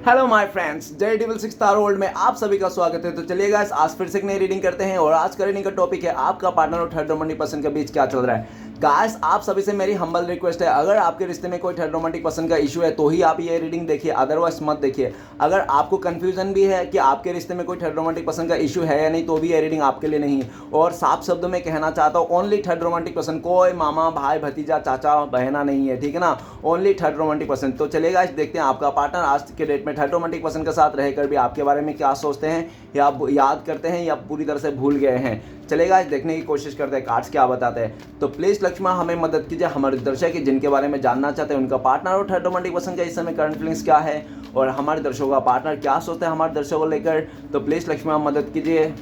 Hello my friends, जय डिविल 6 star world में आप सभी का स्वागत है। तो चलिए गाइस, आज फिर से एक नई रीडिंग करते हैं और आज का रीडिंग का टॉपिक है आपका पार्टनर और थर्ड रोमांटिक पर्सन के बीच क्या चल रहा है। गाइस, आप सभी से मेरी हम्बल रिक्वेस्ट है, अगर आपके रिश्ते में कोई थर्ड रोमांटिक पर्सन का इशू है तो ही आप ये रीडिंग देखिए, अदरवाइज मत देखिए। अगर आपको कंफ्यूजन भी है कि आपके रिश्ते में कोई थर्ड रोमांटिक पर्सन का इशू है या नहीं, तो भी ये रीडिंग आपके लिए नहीं है। और साफ शब्दों में कहना चाहता हूँ, ओनली थर्ड रोमांटिक पर्सन, कोई मामा भाई भतीजा चाचा बहना नहीं है, ठीक है ना। Only third romantic person. तो चलेगा, इस देखते हैं आपका पार्टनर आज के डेट में थर्ड रोमांटिक पर्सन के साथ रहकर भी आपके बारे में क्या सोचते हैं, या आप याद करते हैं या पूरी तरह से भूल गए हैं। चलेगा, इस देखने की कोशिश करते हैं कार्ड्स क्या बताते हैं। तो प्लीज लक्ष्मण हमें मदद कीजिए, हमारे दर्शक जिनके बारे में जानना चाहते हैं उनका पार्टनर और थर्ड रोमांटिक पर्सन का इस समय करंट फीलिंग्स क्या है और हमारे दर्शकों का पार्टनर क्या सोचते हैं हमारे दर्शकों को लेकर। तो प्लीज लक्ष्मण मदद कीजिए।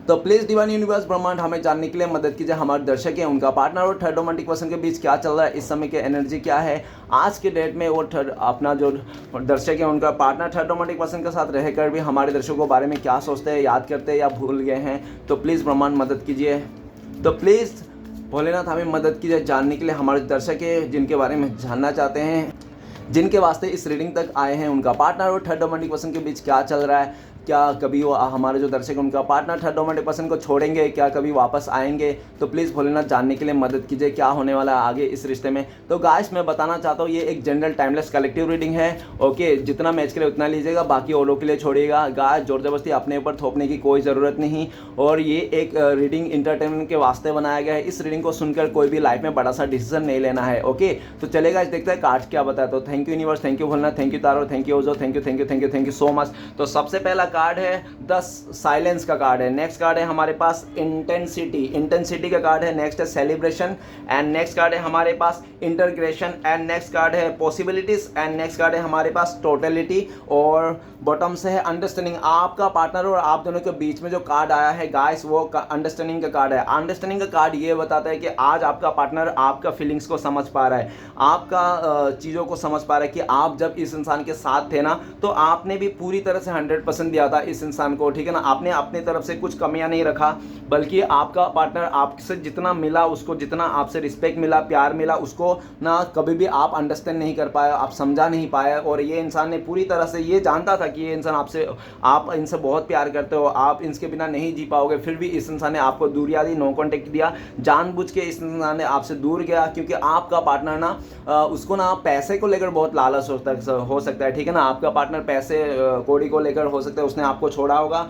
तो प्लीज डिवाइन यूनिवर्स ब्रह्मांड हमें जानने के लिए मदद कीजिए, हमारे दर्शक हैं उनका पार्टनर और थर्ड रोमांटिक पर्सन के बीच क्या चल रहा है, इस समय की एनर्जी क्या है आज के डेट में। और थर्ड अपना जो दर्शक है उनका पार्टनर थर्ड रोमांटिक पर्सन के साथ रहकर भी हमारे दर्शकों के बारे में क्या सोचते हैं, याद करते हैं या भूल गए हैं। तो प्लीज़ ब्रह्मांड मदद कीजिए। तो प्लीज़ भोलेनाथ हमें मदद कीजिए जानने के लिए, हमारे दर्शक है जिनके बारे में जानना चाहते हैं, जिनके वास्ते इस रीडिंग तक आए हैं, उनका पार्टनर और थर्ड रोमांटिक पर्सन के बीच क्या चल रहा है। क्या कभी वो हमारे जो दर्शक उनका पार्टनर थर्ड रोमांटिक पर्सन को छोड़ेंगे, क्या कभी वापस आएंगे। तो प्लीज़ भोलेनाथ जानने के लिए मदद कीजिए क्या होने वाला है आगे इस रिश्ते में। तो गाइस, मैं बताना चाहता हूँ ये एक जनरल टाइमलेस कलेक्टिव रीडिंग है। ओके, जितना मैच के लिए उतना लीजिएगा, बाकी औरों के लिए छोड़िएगा। गाइस, जोर जबरदस्ती अपने ऊपर थोपने की कोई ज़रूरत नहीं। और ये एक रीडिंग इंटरटेनमेंट के वास्ते बनाया गया है। इस रीडिंग को सुनकर कोई भी लाइफ में बड़ा सा डिसीजन नहीं लेना है। ओके, तो चलेगा, इस देखते हैं कार्ड क्या बताया। तो thank you universe, thank you Bholenath, thank you tarot, thank you ओजो, thank you thank you thank you thank you so much. तो सबसे पहला कार्ड है साइलेंस का कार्ड है। नेक्स्ट कार्ड है हमारे पास इंटेंसिटी का कार्ड है। नेक्स्ट है सेलिब्रेशन एंड नेक्स्ट कार्ड है हमारे पास इंटरग्रेशन एंड नेक्स्ट कार्ड है पॉसिबिलिटीज एंड नेक्स्ट कार्ड है हमारे पास टोटलिटी। और बॉटम से है अंडरस्टैंडिंग। आपका पार्टनर और आप दोनों के बीच में जो कार्ड आया है गाइस, वो अंडरस्टैंडिंग का कार्ड है। अंडरस्टैंडिंग का कार्ड ये बताता है कि आज आपका पार्टनर आपका फीलिंग्स को समझ पा रहा है, आपका चीज़ों को समझ पा रहा है कि आप जब इस इंसान के साथ थे ना, तो आपने भी पूरी तरह से 100% दिया था इस इंसान को, ठीक है ना। आपने अपनी तरफ से कुछ कमियां नहीं रखा, बल्कि आपका पार्टनर आपसे जितना मिला, उसको जितना आपसे रिस्पेक्ट मिला, प्यार मिला, उसको ना कभी भी आप अंडरस्टैंड नहीं कर पाया, आप समझा नहीं पाया। और ये इंसान ने पूरी तरह से ये जानता था कि ये इंसान आप इनसे बहुत प्यार करते हो, आप इनके बिना नहीं जी पाओगे, फिर भी इस इंसान ने आपको दूरियां दी, नो कॉन्टेक्ट दिया, जानबूझ के इस इंसान ने आपसे दूर गया। क्योंकि आपका पार्टनर ना उसको ना पैसे को लेकर बहुत लालच हो सकता है, ठीक है ना। आपका पार्टनर पैसे कौड़ी को लेकर हो सकता है उसने आपको छोड़ा होगा,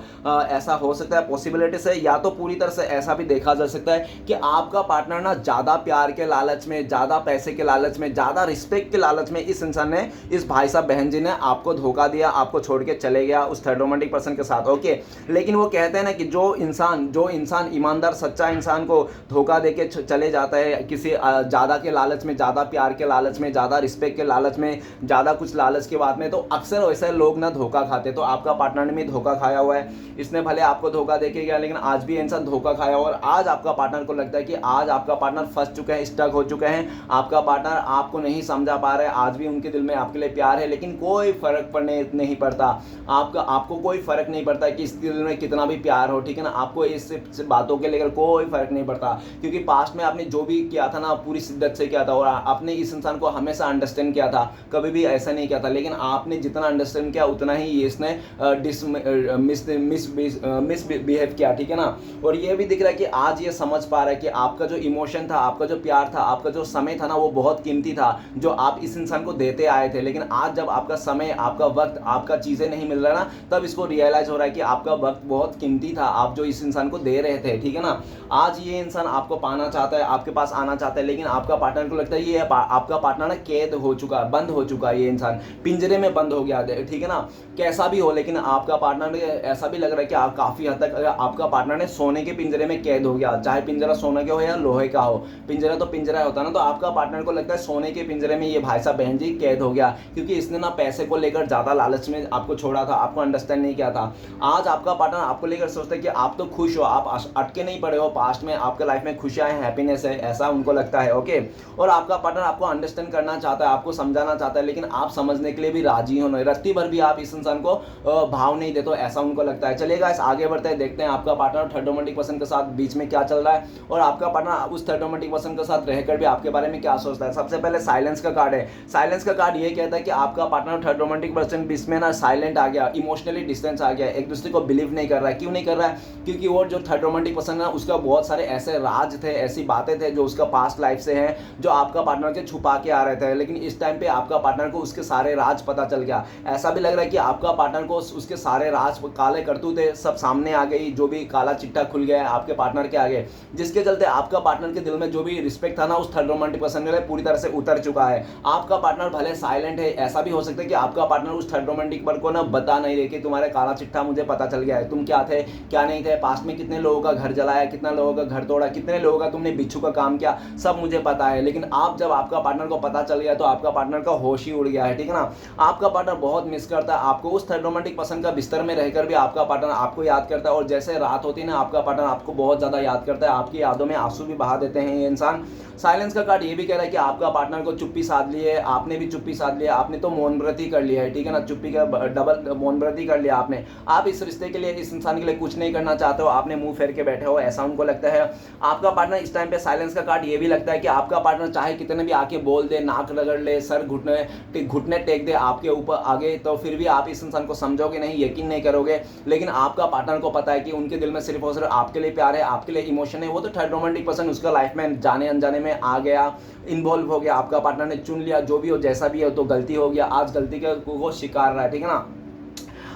ऐसा हो सकता है पॉसिबिलिटी से। या तो पूरी तरह से ऐसा भी देखा जा सकता है कि आपका पार्टनर ना ज़्यादा प्यार के लालच में, ज़्यादा पैसे के लालच में, ज़्यादा रिस्पेक्ट के लालच में इस इंसान ने, इस भाई साहब बहन जी ने आपको धोखा दिया, आपको छोड़ के चले गया उस थर्ड रोमांटिक पर्सन के साथ। ओके, लेकिन वो कहते हैं ना कि जो इंसान ईमानदार सच्चा इंसान को धोखा दे के चले जाता है किसी ज़्यादा के लालच में, ज़्यादा प्यार के लालच में, ज़्यादा रिस्पेक्ट के लालच में, ज़्यादा कुछ लालच के बाद में, तो अक्सर वैसे लोग ना धोखा खाते। तो आपका पार्टनर ने भी धोखा खाया हुआ है। इसने भले आपको धोखा देके गया, लेकिन आज भी इंसान धोखा खाया। और आज आपका पार्टनर को लगता है कि आज आपका पार्टनर फंस चुका है, स्टक हो चुका है, आपका पार्टनर आपको नहीं समझा पा रहा है। आज भी उनके दिल में आपके लिए प्यार है, लेकिन कोई फर्क नहीं पड़ता। आपको कोई फर्क नहीं पड़ता कि इस दिल में कितना भी प्यार हो, ठीक है ना। आपको इस बातों के लेकर कोई फर्क नहीं पड़ता, क्योंकि पास्ट में आपने जो भी किया था ना, पूरी शिद्दत से किया था और आपने इस इंसान को हमेशा अंडरस्टैंड किया था, कभी भी ऐसा नहीं किया था। लेकिन आपने जितना अंडरस्टैंड किया उतना ही इसने मिसबिहेव किया, ठीक है ना। और ये भी दिख रहा है कि आज ये समझ पा रहा है कि आपका जो इमोशन था, आपका जो प्यार था, आपका जो समय था ना, वो बहुत कीमती था, जो आप इस इंसान को देते आए थे। लेकिन आज जब आपका समय, आपका वक्त, आपका चीज़ें नहीं मिल रहा ना, तब इसको रियलाइज हो रहा है कि आपका वक्त बहुत कीमती था, आप जो इस इंसान को दे रहे थे, ठीक है ना। आज ये इंसान आपको पाना चाहता है, आपके पास आना चाहता है, लेकिन आपका पार्टनर को लगता है ये आपका पार्टनर ना कैद हो चुका है, बंद हो चुका है, ये इंसान पिंजरे में बंद हो गया, ठीक है ना। कैसा भी हो, लेकिन आपका पार्टनर ऐसा भी लग रहा है कि आप काफ़ी हद तक आपका पार्टनर ने सोने के पिंजरे में कैद हो गया। चाहे पिंजरा सोने का हो या लोहे का हो, पिंजरा तो पिंजरा होता है ना। तो आपका पार्टनर को लगता है सोने के पिंजरे में ये भाई साहब बहन जी कैद हो गया, क्योंकि इसने ना पैसे को लेकर ज़्यादा लालच में आपको छोड़ा था, आपको अंडरस्टैंड नहीं किया था। आज आपका पार्टनर आपको लेकर सोचता है कि आप तो खुश हो, आप अटके नहीं पड़े हो पास्ट में, आपके लाइफ में खुशियाँ हैं, हैप्पीनेस है, ऐसा उनको लगता है। ओके, और आपका पार्टनर आपको अंडरस्टैंड करना चाहता है, आपको समझाना चाहता है, लेकिन आप समझने के लिए भी राजी हो नहीं, रत्ती भर भी आप इस इंसान को भाव भाव नहीं देते, ऐसा उनको लगता है। चलिए गाइस आगे बढ़ते हैं, देखते हैं आपका पार्टनर थर्ड रोमांटिक पर्सन के साथ बीच में क्या चल रहा है और आपका पार्टनर उस थर्ड रोमांटिक पर्सन के साथ रहकर भी आपके बारे में क्या सोचता है। सबसे पहले साइलेंस का कार्ड है। साइलेंस का कार्ड ये कहता है कि आपका पार्टनर थर्ड रोमांटिक पर्सन बीच में ना साइलेंट आ गया, इमोशनली डिस्टेंस आ गया, एक दूसरे को बिलीव नहीं कर रहा है। क्यों नहीं कर रहा है? क्योंकि वो जो थर्ड रोमांटिक पर्सन है उसका बहुत सारे ऐसे राज थे, ऐसी बातें थे जो उसका पास्ट लाइफ से हैं, जो आपका पार्टनर के छुपा के आ रहे थे। लेकिन इस टाइम पे आपका पार्टनर को उसके सारे राज पता चल गया। ऐसा भी लग रहा है कि आपका पार्टनर को उसके सारे राज, काले करतूते सब सामने आ गई, जो भी काला चिट्ठा खुल गया है आपके पार्टनर के आगे, जिसके चलते आपका पार्टनर के दिल में जो भी रिस्पेक्ट था ना उस थर्ड रोमांटिक पर्सन के लिए पूरी तरह से उतर चुका है। आपका पार्टनर भले साइलेंट है, ऐसा भी हो सकता है कि आपका पार्टनर उस थर्ड रोमांटिक पर्सन को ना बता नहीं रहे कि तुम्हारे काला चिट्ठा मुझे पता चल गया है, तुम क्या थे क्या नहीं थे, पास्ट में कितने लोगों का घर जलाया, कितना लोगों का घर तोड़ा, कितने लोगों का तुमने बिच्छू का काम किया, सब मुझे पता है। लेकिन आप जब आपका पार्टनर को पता चल गया तो आपका पार्टनर का होश ही उड़ गया है, ठीक है ना। आपका पार्टनर बहुत मिस करता है आपको। उस थर्ड रोमांटिक पर्सन का बिस्तर में रहकर भी आपका पार्टनर आपको याद करता है और जैसे रात होती है ना आपका पार्टनर आपको बहुत ज़्यादा याद करता है, आपकी यादों में आंसू भी बहा देते हैं ये इंसान। साइलेंस का कार्ड ये भी कह रहा है कि आपका पार्टनर को चुप्पी साध ली है, आपने भी चुप्पी साध लिया, आपने तो मौन व्रत ही कर लिया है, ठीक है ना, चुप्पी का डबल मौन व्रत ही कर लिया आपने। आप इस रिश्ते के लिए, इस इंसान के लिए कुछ नहीं करना चाहते हो, आपने मुंह फेर के बैठे हो, ऐसा उनको लगता है। आपका पार्टनर इस टाइम पे साइलेंस का कार्ड ये भी लगता है कि आपका पार्टनर चाहे कितने भी आके बोल दे, नाक रगड़ ले, सर घुटने टेक दे आपके ऊपर आगे, तो फिर भी आप इस इंसान को समझोगे नहीं, यकीन नहीं करोगे। लेकिन आपका पार्टनर को पता है कि उनके दिल में सिर्फ और सिर्फ आपके लिए प्यार है, आपके लिए इमोशन है। वो तो थर्ड रोमांटिक पर्सन उसका लाइफ में जाने अनजाने में आ गया, इन्वॉल्व हो गया, आपका पार्टनर ने चुन लिया, जो भी हो जैसा भी हो तो गलती हो गया, आज गलती को स्वीकार रहा है, ठीक है ना।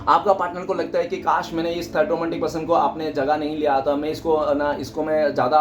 आपका पार्टनर को लगता है कि काश मैंने इस थर्ड रोमांटिक पर्सन को अपने जगह नहीं लिया था, मैं इसको मैं ज़्यादा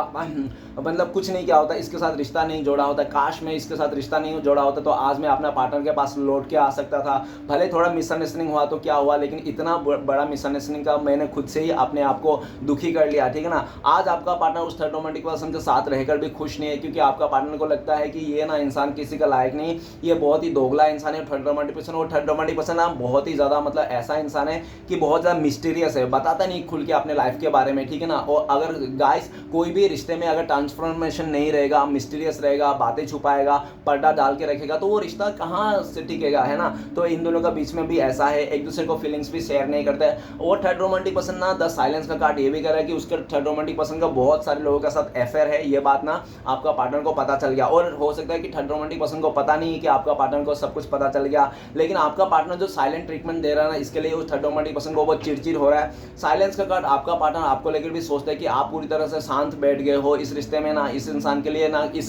मतलब कुछ नहीं किया होता, इसके साथ रिश्ता नहीं जोड़ा होता, काश मैं इसके साथ रिश्ता नहीं जोड़ा होता तो आज मैं अपना पार्टनर के पास लौट के आ सकता था। भले थोड़ा मिसअंडरस्टैंडिंग हुआ तो क्या हुआ, लेकिन इतना बड़ा मिसअंडरस्टैंडिंग का मैंने खुद से ही अपने आप को दुखी कर लिया, ठीक है ना। आज आपका पार्टनर उस थर्ड रोमांटिक पर्सन के साथ रहकर भी खुश नहीं है, क्योंकि आपका पार्टनर को लगता है कि ये ना इंसान किसी का लायक नहीं, ये बहुत ही दोगला इंसान है थर्ड रोमांटिक पर्सन। और थर्ड रोमांटिक पर्सन ना बहुत ही ज़्यादा मतलब ऐसा इंसान है कि बहुत ज़्यादा मिस्टीरियस है, बताता नहीं खुल के अपने लाइफ के बारे में, ठीक है ना। और अगर गाइस कोई भी रिश्ते में अगर ट्रांसफॉर्मेशन नहीं रहेगा, मिस्टीरियस रहेगा, बातें छुपाएगा, पर्दा डाल के रखेगा, तो वो रिश्ता कहाँ से टिकेगा, है ना। तो इन दोनों का बीच में भी ऐसा है, एक दूसरे को फीलिंग्स भी शेयर नहीं करते। और थर्ड रोमांटिक पर्सन ना द साइलेंस का कार्ड ये भी कर रहा है कि उसके थर्ड रोमांटिक पर्सन का बहुत सारे लोगों के साथ अफेयर है, ये बात ना आपका पार्टनर को पता चल गया। और हो सकता है कि थर्ड रोमांटिक पर्सन को पता नहीं है कि आपका पार्टनर को सब कुछ पता चल गया, लेकिन आपका पार्टनर जो साइलेंट ट्रीटमेंट दे रहा है ना, इसके लिए उस थर्ड रोमांटिक पर्सन को बहुत चिड़चिड़ हो रहा है। साइलेंस का कार्ड आपका पार्टनर आपको लेकर भी सोचता है कि आप पूरी तरह से शांत बैठ गए हो इस रिश्ते में ना, इस इंसान के लिए ना, इस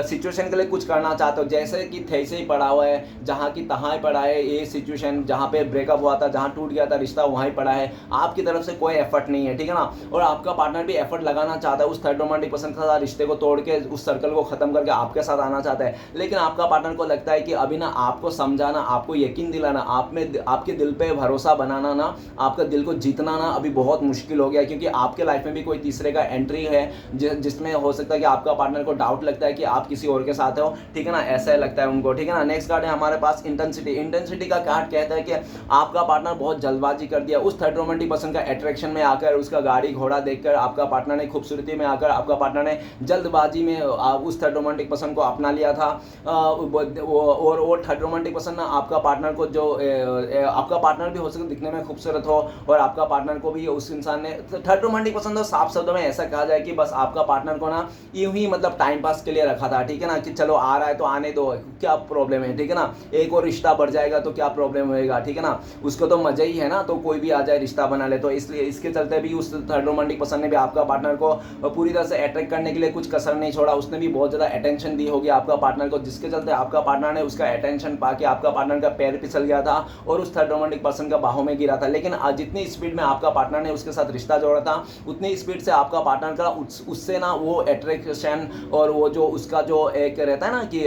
सिचुएशन के लिए कुछ करना चाहते हो, जैसे कि थैसे ही पड़ा हुआ है, जहाँ की तहाँ ही पड़ा है ये सिचुएशन, जहाँ पे ब्रेकअप हुआ था, जहाँ टूट गया था रिश्ता वहाँ ही पड़ा है, आपकी तरफ से कोई एफर्ट नहीं है, ठीक है ना। और आपका पार्टनर भी एफर्ट लगाना चाहता है उस थर्ड रोमांटिक पर्सन के साथ रिश्ते को तोड़ के, उस सर्कल को खत्म करके आपके साथ आना चाहता है। लेकिन आपका पार्टनर को लगता है कि अभी ना आपको समझाना, आपको यकीन दिलाना, आप में आपके दिल पे भरोसा बनाना ना, आपका दिल को जीतना ना अभी बहुत मुश्किल हो गया, क्योंकि आपके लाइफ में भी कोई तीसरे का एंट्री है जिसमें हो सकता है कि आपका पार्टनर को डाउट लगता है कि आप किसी और के साथ हो, ठीक है ना, ऐसा लगता है उनको, ठीक है ना। नेक्स्ट कार्ड है हमारे पास इंटेंसिटी। इंटेंसिटी का कार्ड कहता है कि आपका पार्टनर बहुत जल्दबाजी कर दिया उस थर्ड रोमांटिक पर्सन का अट्रैक्शन में आकर, उसका गाड़ी घोड़ा देखकर, आपका पार्टनर ने खूबसूरती में आकर, आपका पार्टनर ने जल्दबाजी में उस थर्ड रोमांटिक पर्सन को अपना लिया था। और थर्ड रोमांटिक पर्सन ना आपका पार्टनर को जो आपका पार्टनर भी हो सकता है दिखने में खूबसूरत हो और आपका पार्टनर को भी उस इंसान ने, थर्ड रोमांटिक पर्सन तो साफ शब्दों में ऐसा कहा जाए कि बस आपका पार्टनर को ना यूं ही मतलब टाइम पास के लिए रखा था, ठीक है ना, कि चलो आ रहा है तो आने दो, क्या प्रॉब्लम है, ठीक है ना, एक और रिश्ता बढ़ जाएगा तो क्या प्रॉब्लम होएगा, ठीक है ना, उसको तो मजा ही है ना, तो कोई भी आ जाए रिश्ता बना ले। तो इसलिए इसके चलते भी उस थर्ड रोमांटिक पर्सन ने भी आपका पार्टनर को पूरी तरह से अट्रैक्ट करने के लिए कुछ कसर नहीं छोड़ा, उसने भी बहुत ज़्यादा अटेंशन दी होगी आपका पार्टनर को, जिसके चलते आपका पार्टनर ने उसका अटेंशन पा के आपका पार्टनर का पैर फिसल गया था और उस थर्ड रोमांटिक पर्सन का बाहों में गिरा था। लेकिन जितनी स्पीड में आपका पार्टनर ने उसके साथ रिश्ता जोड़ा था, उतनी स्पीड से आपका पार्टनर का उससे ना वो अट्रैक्शन और वो जो उसका जो एक रहता है ना कि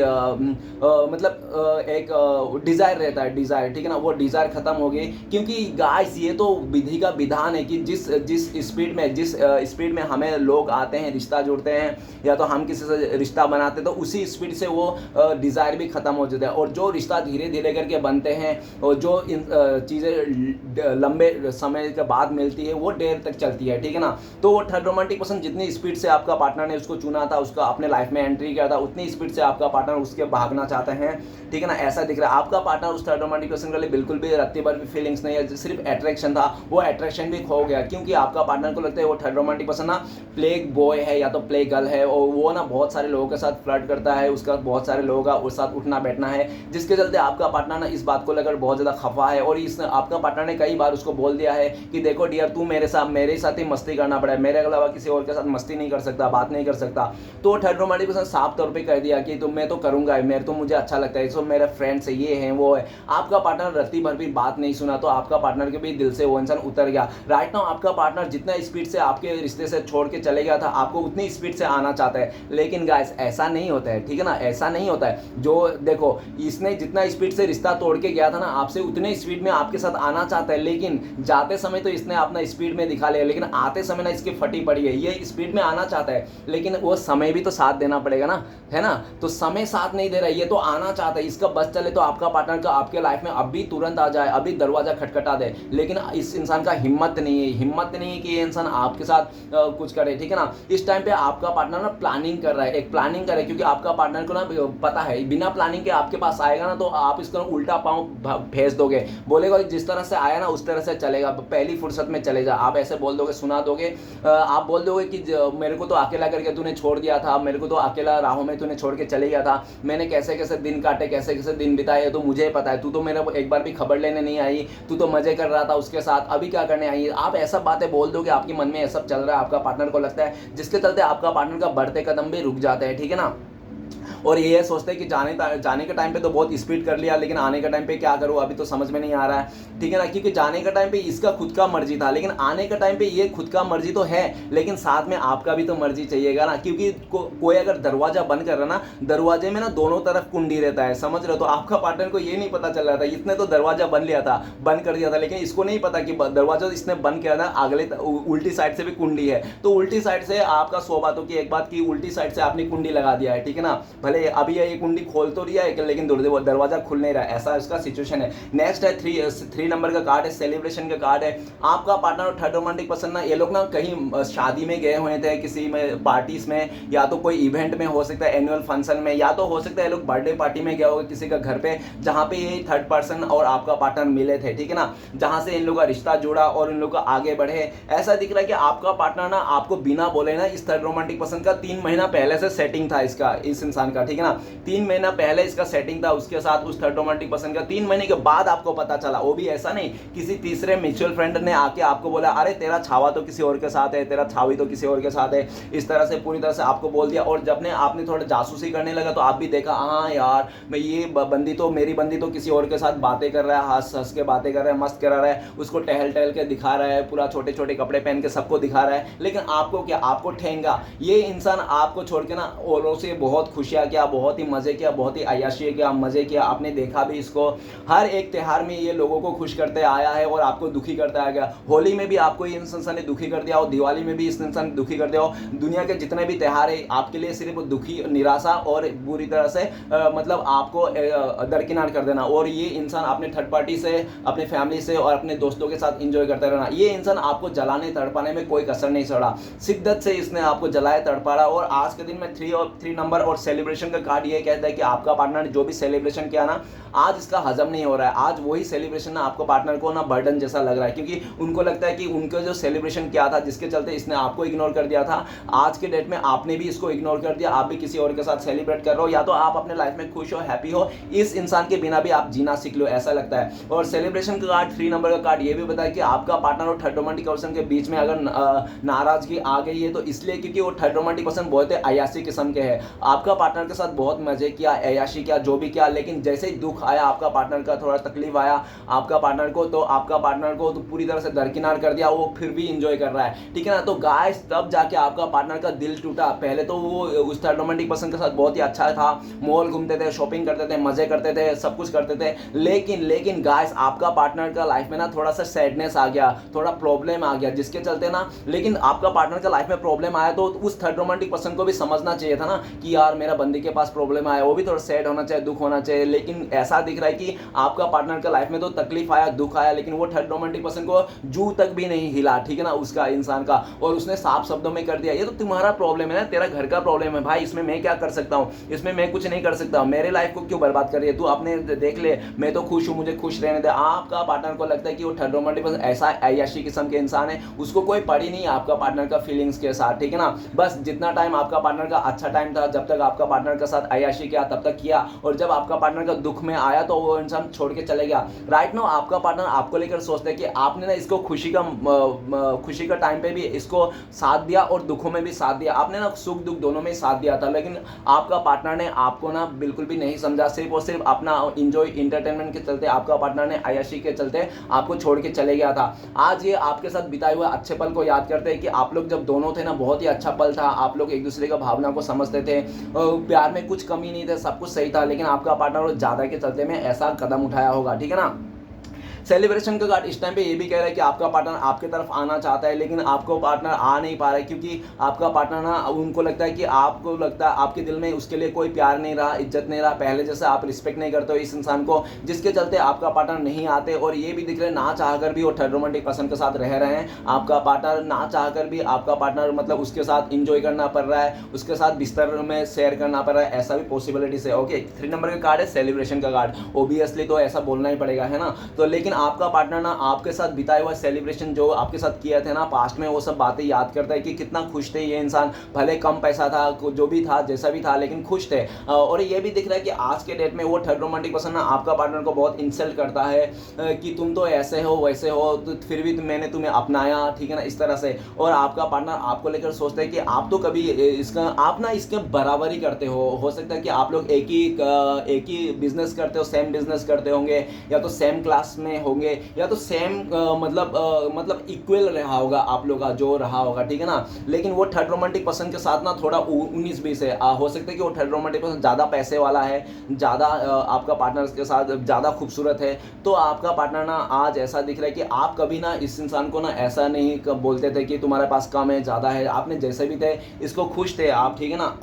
मतलब एक डिज़ायर रहता है, डिज़ायर, ठीक है ना, वो डिज़ायर खत्म हो गई। क्योंकि गाइस ये तो विधि का विधान है कि जिस स्पीड में हमें लोग आते हैं, रिश्ता जोड़ते हैं या तो हम किसी से रिश्ता बनाते हैं, तो उसी स्पीड से वो डिज़ायर भी खत्म हो जाता है। और जो रिश्ता धीरे धीरे करके बनते हैं और जो चीज़ें चीज़ें लंबे समय के बाद मिलती है वो देर तक चलती है, ठीक है ना। तो वो थर्ड रोमांटिक पर्सन जितनी स्पीड से आपका पार्टनर ने उसको चुना था, उसका अपने लाइफ में एंट्री किया था, उतनी स्पीड से आपका पार्टनर उसके भागना चाहते हैं, ठीक है ना। ऐसा दिख रहा है आपका पार्टनर उस थर्ड रोमांटिक पर्सन के लिए बिल्कुल भी रत्ती भर भी फीलिंग्स नहीं है, सिर्फ अट्रैक्शन था, वो अट्रैक्शन भी खो गया, क्योंकि आपका पार्टनर को लगता है वो थर्ड रोमांटिक पर्सन ना प्ले बॉय है या तो प्ले गर्ल है, और वो ना बहुत सारे लोगों के साथ फ्लर्ट करता है, उसका बहुत सारे लोगों का साथ उठना बैठना है, जिसके चलते आपका पार्टनर ना इस बात को लेकर बहुत ज़्यादा खफा है। और इसने आपका पार्टनर ने कई बार उसको बोल दिया है कि देखो डियर, तू मेरे साथ ही मस्ती करना पड़ा है, मेरे अलावा किसी और के साथ मस्ती नहीं कर सकता, बात नहीं कर सकता। तो थर्ड रोमांटिक पर्सन साफ तौर पे कह दिया कि तो मैं तो करूंगा, मेरे तो मुझे अच्छा लगता है, सो मेरे फ्रेंड्स है, ये है वो है। आपका पार्टनर रत्ती भर भी बात नहीं सुना, तो आपका पार्टनर के भी दिल से वो इंसान उतर गया। राइट नाउ आपका पार्टनर जितना स्पीड से आपके रिश्ते से छोड़ के चले गया था, आपको उतनी स्पीड से आना चाहता है, लेकिन गाइस ऐसा नहीं होता है, ठीक है ना, ऐसा नहीं होता है। जो देखो इसने जितना स्पीड से रिश्ता तोड़ के गया था ना आपसे, उतने स्पीड में आपके साथ आना चाहता है, लेकिन जाते समय तो इसने अपना स्पीड में दिखा लिया, लेकिन आते समय ना इसकी फटी पड़ी है। ये स्पीड में आना चाहता है, लेकिन वो समय भी तो साथ देना पड़ेगा ना, है ना। तो समय साथ नहीं दे रहा है, ये तो आना चाहता है, इसका बस चले तो आपका पार्टनर का आपके लाइफ में अभी तुरंत आ जाए, अभी दरवाजा खटखटा दे, लेकिन इस इंसान का हिम्मत नहीं है कि ये इंसान आपके साथ कुछ करे, ठीक है ना। इस टाइम पे आपका पार्टनर ना प्लानिंग कर रहा है, एक प्लानिंग करे, क्योंकि आपका पार्टनर को ना पता है बिना प्लानिंग के आपके पास आएगा ना, तो आप इसको उल्टा पाँव भेज दोगे, बोलेगा जिस तरह से आया ना उस तरह से चलेगा, पहली फुर्सत में चले जा, आप ऐसे बोल दोगे, सुना दोगे, आप बोल दोगे कि मेरे को तो अकेला करके तूने छोड़ दिया था, मेरे को तो अकेला राहों में तूने छोड़ के चले गया था, मैंने कैसे कैसे दिन काटे, कैसे कैसे दिन बिताए, तो मुझे पता है, तू तो मेरे एक बार भी खबर लेने नहीं आई, तू तो मजे कर रहा था उसके साथ, अभी क्या करने आई है। आप ऐसा बातें बोल दोगे, आपके मन में ये सब चल रहा है, आपका पार्टनर को लगता है, जिसके चलते आपका पार्टनर का बढ़ते कदम भी रुक जाते हैं, ठीक है ना। और ये सोचते हैं कि जाने के टाइम पे तो बहुत स्पीड कर लिया, लेकिन आने के टाइम पे क्या करूँ, अभी तो समझ में नहीं आ रहा है, ठीक है ना। क्योंकि जाने के टाइम पे इसका खुद का मर्जी था, लेकिन आने के टाइम पे ये खुद का मर्जी तो है, लेकिन साथ में आपका भी तो मर्जी चाहिएगा ना। क्योंकि कोई अगर दरवाजा बंद कर रहा ना, दरवाजे में ना दोनों तरफ कुंडी रहता है, समझ रहे हो। तो आपका पार्टनर को ये नहीं पता चल रहा था, इसने तो दरवाजा बंद कर दिया था, लेकिन इसको नहीं पता कि दरवाजा इसने बंद किया था, अगले उल्टी साइड से भी कुंडी है, तो उल्टी साइड से आपका 100 बातों की एक बात की, उल्टी साइड से आपने कुंडी लगा दिया है, ठीक है ना। भले अभी ये कुंडी खोल तो दिया है, लेकिन दरवाजा खुल नहीं रहा है, ऐसा इसका सिचुएशन है। नेक्स्ट है 3 नंबर का कार्ड है, सेलिब्रेशन का कार्ड है। आपका पार्टनर और थर्ड रोमांटिक पर्सन ना, ये लोग ना कहीं शादी में गए हुए थे, किसी में पार्टीज में, या तो कोई इवेंट में हो सकता है, एनुअल फंक्शन में, या तो हो सकता है ये लोग बर्थडे पार्टी में गए होंगे किसी का घर पे, जहां पे ये थर्ड पर्सन और आपका पार्टनर मिले थे, ठीक है ना, जहां से इन लोगों का रिश्ता जुड़ा और इन लोग का आगे बढ़े। ऐसा दिख रहा है कि आपका पार्टनर ना आपको बिना बोले ना इस थर्ड रोमांटिक पर्सन का 3 महीना पहले से सेटिंग था इसका, इस इंसान का, ठीक है ना। 3 महीना पहले इसका सेटिंग था उसके साथ, उस थर्ड रोमांटिक पर्सन का। 3 महीने के बाद आपको पता चला, वो भी ऐसा नहीं किसी तीसरे म्यूचुअल फ्रेंड ने आके आपको बोला अरे तेरा छावा तो किसी और के साथ है, तेरा छावी तो किसी और के साथ है, इस तरह से पूरी तरह से आपको बोल दिया। और जब आपने थोड़ा जासूसी करने लगा तो आप भी देखा, हाँ यार मैं ये मेरी बंदी तो किसी और के साथ बातें कर रहा है, हंस हंस के बातें कर रहा है, मस्त करा रहा है, उसको टहल टहल के दिखा रहा है, पूरा छोटे छोटे कपड़े पहन के सबको दिखा रहा है, लेकिन आपको क्या, आपको ठेंगा। ये इंसान आपको छोड़ के ना औरों से बहुत खुशियाँ किया, बहुत ही मजे किया, बहुत ही अय्याशी किया, मजे किया, आपने देखा भी इसको। हर एक त्यौहार में ये लोगों को खुश करते आया है और आपको दुखी करता आ गया। होली में भी आपको ये इंसान ने दुखी कर दिया, और दिवाली में भी इस इंसान ने दुखी कर दिया। दुनिया के जितने भी त्यौहार है आपके लिए सिर्फ दुखी, निराशा और बुरी तरह से मतलब आपको दरकिनार कर देना। और ये इंसान अपने थर्ड पार्टी से, अपने फैमिली से और अपने दोस्तों के साथ इंजॉय करता रहना। ये इंसान आपको जलाने तड़पाने में कोई कसर नहीं छोड़ा, शिद्दत से इसने आपको जलाया तड़पाड़ा। और आज के दिन में 3 नंबर और सेलिब्रेशन का कार्ड ये कहता है कि आपका पार्टनर ने जो भी सेलिब्रेशन किया ना, आज इसका हजम नहीं हो रहा है। आज वही सेलिब्रेशन ना आपको पार्टनर को ना बर्डन जैसा लग रहा है, क्योंकि उनको लगता है कि उनका जो सेलिब्रेशन किया था, जिसके चलते इसने आपको इग्नोर कर दिया था, आज के डेट में आपने भी इसको इग्नोर कर दिया, आप भी किसी और के साथ सेलिब्रेट कर रहे हो, या तो आप अपने लाइफ में खुश हो, हैप्पी हो, इस इंसान के बिना भी आप जीना सीख लो, ऐसा लगता है। और सेलिब्रेशन का कार्ड 3 नंबर का कार्ड ये भी बताया कि आपका पार्टनर और थर्ड रोमांटिक पर्सन के बीच में अगर नाराजगी आ गई है तो इसलिए क्योंकि वो थर्ड रोमांटिक पर्सन बहुत ही अयासी किस्म के हैं। आपका पार्टनर के साथ बहुत मजे किया, अयाशी किया, जो भी किया, लेकिन जैसे ही दुख आया, आपका पार्टनर का थोड़ा तकलीफ आया आपका पार्टनर को, तो आपका पार्टनर को तो पूरी तरह से दरकिनार कर दिया, वो फिर भी इंजॉय कर रहा है, ठीक है ना। तो गाइस तब जाके आपका पार्टनर का दिल टूटा। पहले तो वो उस थर्ड रोमांटिक पर्सन के साथ बहुत ही अच्छा था, मॉल घूमते थे, शॉपिंग करते थे, मजे करते थे, सब कुछ करते थे, लेकिन गाइस आपका पार्टनर का लाइफ में ना थोड़ा सा सैडनेस आ गया, थोड़ा प्रॉब्लम आ गया, जिसके चलते ना, लेकिन आपका पार्टनर का लाइफ में प्रॉब्लम आया तो उस थर्ड रोमांटिक पर्सन को भी समझना चाहिए था ना कि यार मेरा बंदी फैमिली के पास प्रॉब्लम आया, वो भी थोड़ा सैड होना चाहिए, दुख होना चाहिए, लेकिन ऐसा दिख रहा है कि आपका पार्टनर का लाइफ में तो तकलीफ आया, दुख आया, लेकिन वो थर्ड रोमांटिक पर्सन को जू तक भी नहीं हिला, ठीक है ना, उसका इंसान का, और उसने साफ शब्दों में कर दिया ये तो तुम्हारा प्रॉब्लम है ना, तेरा घर का प्रॉब्लम है भाई, इसमें मैं क्या कर सकता हूँ, इसमें मैं कुछ नहीं कर सकता, मेरे लाइफ को क्यों बर्बाद कर रही है तू, अपने देख ले, मैं तो खुश हूँ, मुझे खुश रहने दे। आपका पार्टनर को लगता है कि वो थर्ड रोमांटिक पर्सन ऐसा अय्याशी किस्म के इंसान है, उसको कोई पड़ी नहीं आपका पार्टनर का फीलिंग्स के साथ, ठीक है ना, बस जितना टाइम आपका पार्टनर का अच्छा टाइम था, जब तक आपका पार्टनर के साथ अय्याशी किया तब तक किया, और जब आपका पार्टनर का दुख में आया तो वो इंसान छोड़ के चले गया। राइट नाउ आपका पार्टनर आपको लेकर सोचता है कि आपने ना इसको खुशी का टाइम पे भी इसको साथ दिया और दुखों में भी साथ दिया, आपने ना सुख दुख दोनों में साथ दिया था, लेकिन आपका पार्टनर ने आपको ना बिल्कुल भी नहीं समझा, सिर्फ और सिर्फ अपना इंजॉय इंटरटेनमेंट के चलते आपका पार्टनर ने अय्याशी के चलते आपको छोड़ के चले गया था। आज ये आपके साथ बिताए हुए अच्छे पल को याद करते हैं कि आप लोग जब दोनों थे ना, बहुत ही अच्छा पल था, आप लोग एक दूसरे का भावना को समझते थे, प्यार में कुछ कमी नहीं थे, सब कुछ सही था, लेकिन आपका पार्टनर ज़्यादा के चलते में ऐसा कदम उठाया होगा, ठीक है ना। सेलिब्रेशन का कार्ड इस टाइम पे ये भी कह रहा है कि आपका पार्टनर आपके तरफ आना चाहता है, लेकिन आपको पार्टनर आ नहीं पा रहा है, क्योंकि आपका पार्टनर ना उनको लगता है कि आपको लगता है आपके दिल में उसके लिए कोई प्यार नहीं रहा, इज्जत नहीं रहा, पहले जैसे आप रिस्पेक्ट नहीं करते हो इस इंसान को, जिसके चलते आपका पार्टनर नहीं आते। और ये भी दिख रहे ना चाह कर भी वो थर्ड रोमांटिक पर्सन के साथ रह रहे हैं, आपका पार्टनर ना चाह कर भी आपका पार्टनर मतलब उसके साथ इंजॉय करना पड़ रहा है, उसके साथ बिस्तर में शेयर करना पड़ रहा है, ऐसा भी पॉसिबिलिटीज है। ओके, 3 नंबर का कार्ड है सेलिब्रेशन का कार्ड, ओबियसली तो ऐसा बोलना ही पड़ेगा, है ना। तो लेकिन आपका पार्टनर ना आपके साथ बिताए हुआ सेलिब्रेशन जो आपके साथ किया थे ना पास्ट में, वो सब बातें याद करता है कि कितना खुश थे ये इंसान, भले कम पैसा था, जो भी था, जैसा भी था, लेकिन खुश थे। और ये भी दिख रहा है कि आज के डेट में वो थर्ड रोमांटिक पर्सन ना आपका पार्टनर को बहुत इंसल्ट करता है कि तुम तो ऐसे हो वैसे हो, तो फिर भी मैंने तुम्हें अपनाया, ठीक है ना, इस तरह से। और आपका पार्टनर आपको लेकर सोचता है कि आप तो कभी इसका आप ना इसके बराबर ही करते हो सकता है कि आप लोग एक ही बिजनेस करते हो, सेम बिजनेस करते होंगे, या तो सेम क्लास में होंगे, या तो सेम मतलब इक्वल रहा होगा आप लोग का जो रहा होगा, ठीक है ना। लेकिन वो थर्ड रोमांटिक पर्सन के साथ ना थोड़ा 19-20 है, हो सकता है कि वो थर्ड रोमांटिक पर्सन ज़्यादा पैसे वाला है, ज़्यादा आपका पार्टनर के साथ ज़्यादा खूबसूरत है, तो आपका पार्टनर ना आज ऐसा दिख रहा है कि आप कभी ना इस इंसान को ना ऐसा नहीं बोलते थे कि तुम्हारे पास कम है ज़्यादा है, आपने जैसे भी थे इसको खुश थे आप, ठीक है ना।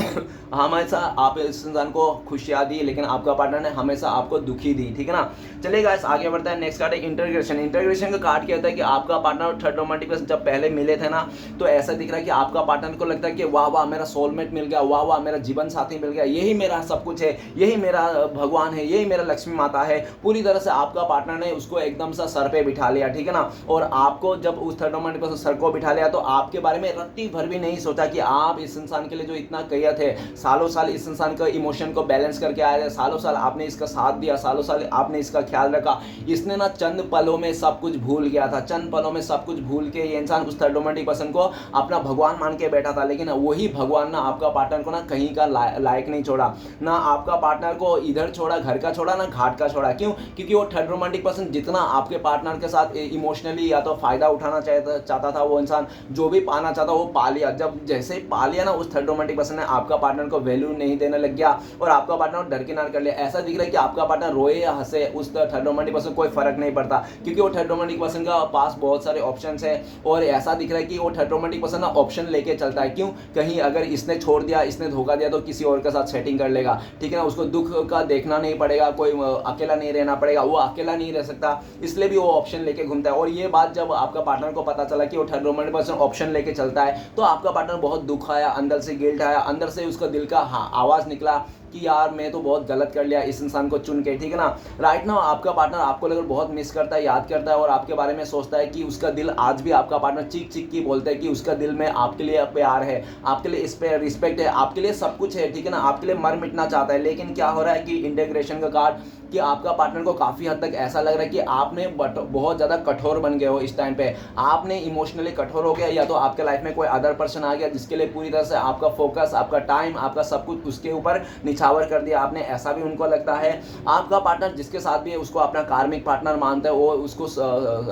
हमेशा आप इस इंसान को खुशियाँ दी, लेकिन आपका पार्टनर ने हमेशा आपको दुखी दी, ठीक है ना। चलिए गाइस आगे बढ़ते हैं। नेक्स्ट कार्ड है इंटीग्रेशन का कार्ड कहता है कि आपका पार्टनर और थर्ड रोमांटिक पर्सन जब पहले मिले थे ना, तो ऐसा दिख रहा है कि आपका पार्टनर को लगता है कि वाह वाह मेरा सोलमेट मिल गया, वाह वाह मेरा जीवन साथी मिल गया, यही मेरा सब कुछ है, यही मेरा भगवान है, यही मेरा लक्ष्मी माता है। पूरी तरह से आपका पार्टनर ने उसको एकदम सा सर पे बिठा लिया, ठीक है ना। और आपको जब उस थर्ड रोमांटिक पर्सन सर को बिठा लिया, तो आपके बारे में रत्ती भर भी नहीं सोचा कि आप इस इंसान के लिए जो इतना किया थे, सालों साल इस इंसान का इमोशन को बैलेंस करके आए थे, सालों साल आपने इसका साथ दिया, सालों साल आपने इसका ख्याल रखा, इसने ना चंद पलों में सब कुछ भूल गया था, चंद पलों में सब कुछ भूल के ये इंसान उस थर्ड रोमांटिक पर्सन को अपना भगवान मान के बैठा था। लेकिन वही भगवान ना आपका पार्टनर को ना कहीं का लायक नहीं छोड़ा, ना आपका पार्टनर को इधर छोड़ा, घर का छोड़ा, ना घाट का छोड़ा। क्यों? क्योंकि वो थर्ड रोमांटिक पर्सन जितना आपके पार्टनर के साथ इमोशनली या तो फायदा उठाना चाहता था, वो इंसान जो भी पाना चाहता वो पा लिया। जब जैसे ही पा लिया ना, उस थर्ड रोमांटिक पर्सन ने आपका पार्टनर को वैल्यू नहीं देने लग गया और आपका पार्टनर दरकिनार कर लिया। ऐसा दिख रहा है कि आपका पार्टनर रोए या हंसे, उस थर्ड रोमांटिक पर्सन कोई फर्क नहीं पड़ता, क्योंकि वो थर्ड रोमांटिक पर्सन का पास बहुत सारे ऑप्शंस है। और ऐसा दिख रहा है कि वो थर्ड रोमांटिक पर्सन ना ऑप्शन लेके चलता है। क्यों? कहीं अगर इसने छोड़ दिया, इसने धोखा दिया, तो किसी और के साथ सेटिंग कर लेगा, ठीक है ना। उसको दुख का देखना नहीं पड़ेगा, कोई अकेला नहीं रहना पड़ेगा, वो अकेला नहीं रह सकता, इसलिए भी वो ऑप्शन लेके घूमता है। और ये बात जब आपका पार्टनर को पता चला कि वो थर्ड रोमांटिक पर्सन ऑप्शन लेके चलता है, तो आपका पार्टनर बहुत दुख आया, अंदर से गिल्ट आया, अंदर से उसका दिल का आवाज़ निकला कि यार मैं तो बहुत गलत कर लिया इस इंसान को चुन के, ठीक है ना। राइट नाउ आपका पार्टनर आपको लेकर बहुत मिस करता है, याद करता है और आपके बारे में सोचता है कि उसका दिल आज भी आपका पार्टनर चीख चीख की बोलता है कि उसका दिल में आपके लिए प्यार है, आपके लिए इस पे रिस्पेक्ट है, आपके लिए सब कुछ है, ठीक है ना, आपके लिए मर मिटना चाहता है। लेकिन क्या हो रहा है कि इंटीग्रेशन का कार्ड कि आपका पार्टनर को काफ़ी हद तक ऐसा लग रहा है कि आपने बहुत ज़्यादा कठोर बन गए हो इस टाइम पे, आपने इमोशनली कठोर हो गया, या तो आपके लाइफ में कोई अदर पर्सन आ गया जिसके लिए पूरी तरह से आपका फोकस, आपका टाइम, आपका सब कुछ उसके ऊपर निछावर कर दिया आपने, ऐसा भी उनको लगता है। आपका पार्टनर जिसके साथ भी है उसको अपना कार्मिक पार्टनर मानता है, वो उसको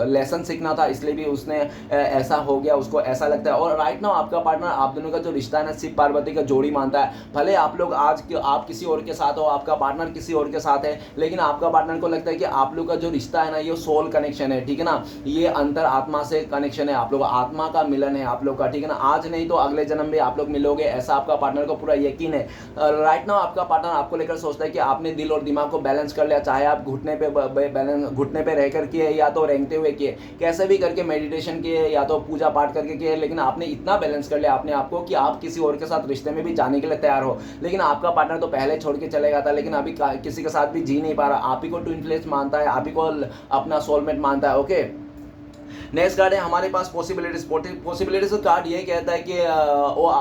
लेसन सीखना था, इसलिए भी उसने ऐसा हो गया, उसको ऐसा लगता है। और राइट नाउ आपका पार्टनर आप दोनों का जो रिश्ता है ना, शिव पार्वती का जोड़ी मानता है। भले आप लोग आज आप किसी और के साथ हो, आपका पार्टनर किसी और के साथ है, लेकिन लेकिन आपका पार्टनर को लगता है कि आप लोग का जो रिश्ता है ना ये सोल कनेक्शन है, ठीक है ना, ये अंतर आत्मा से कनेक्शन है, आप लोग आत्मा का मिलन है आप लोग का, ठीक है ना, आज नहीं तो अगले जन्म में आप लोग मिलोगे, ऐसा आपका पार्टनर को पूरा यकीन है। राइट नाउ आपका पार्टनर आपको लेकर सोचता है कि आपने दिल और दिमाग को बैलेंस कर लिया, चाहे आप घुटने पे रहकर किए या तो रेंगते हुए किए, कैसे भी करके मेडिटेशन किए या तो पूजा पाठ करके किए, लेकिन आपने इतना बैलेंस कर लिया अपने आप को कि आप किसी और के साथ रिश्ते में भी जाने के लिए तैयार हो। लेकिन आपका पार्टनर तो पहले छोड़ के चले गया था, लेकिन अभी किसी के साथ भी जी नहीं पा रहा, आप ही को ट्विन फ्लेम मानता है, आप ही को अपना सोलमेट मानता है। ओके, नेक्स्ट कार्ड है हमारे पास पॉसिबिलिटीज का कार्ड ये कहता है कि